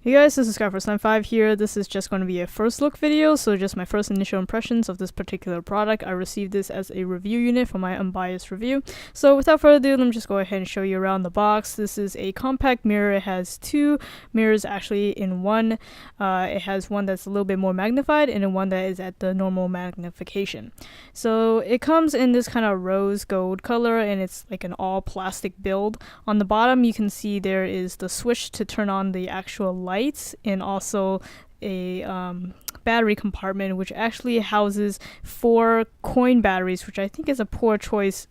Hey guys, this is Sky495 here. This is just going to be a first look video, so just my first initial impressions of this particular product. I received this as a review unit for my unbiased review. So without further ado, let me just go ahead and show you around the box. This is a compact mirror. It has two mirrors actually in one. It has one that's a little bit more magnified and then one that is at the normal magnification. So it comes in this kind of rose gold color and it's like an all plastic build. On the bottom you can see there is the switch to turn on the actual lights and also a battery compartment which actually houses 4 coin batteries, which I think is a poor choice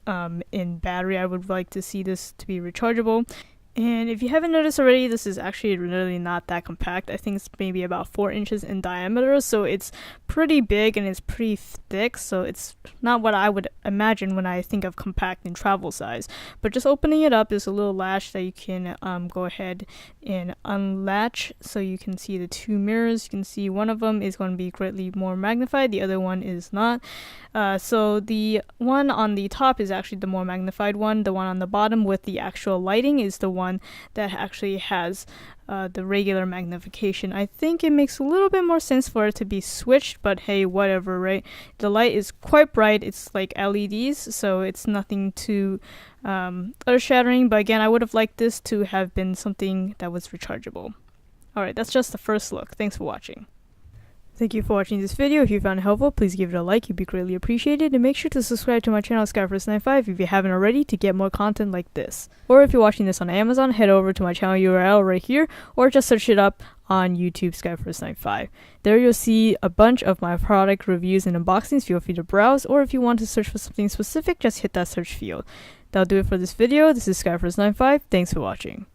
in battery. I would like to see this to be rechargeable. And if you haven't noticed already, this is actually really not that compact. I think it's maybe about 4 inches in diameter, so it's pretty big and it's pretty thick, so it's not what I would imagine when I think of compact and travel size. But just opening it up, there's a little latch that you can go ahead and unlatch so you can see the two mirrors. You can see one of them is going to be greatly more magnified, the other one is not. So the one on the top is actually the more magnified one. The one on the bottom with the actual lighting is the one that actually has the regular magnification. I think it makes a little bit more sense for it to be switched, but hey, whatever, right? The light is quite bright. It's like LEDs, so it's nothing too earth-shattering, but again, I would have liked this to have been something that was rechargeable. Alright, that's just the first look. Thanks for watching. Thank you for watching this video. If you found it helpful, please give it a like. It'd be greatly appreciated. And make sure to subscribe to my channel, Sky495, if you haven't already, to get more content like this. Or if you're watching this on Amazon, head over to my channel URL right here, or just search it up on YouTube, Sky495. There you'll see a bunch of my product reviews and unboxings. Feel free to browse, or if you want to search for something specific, just hit that search field. That'll do it for this video. This is Sky495. Thanks for watching.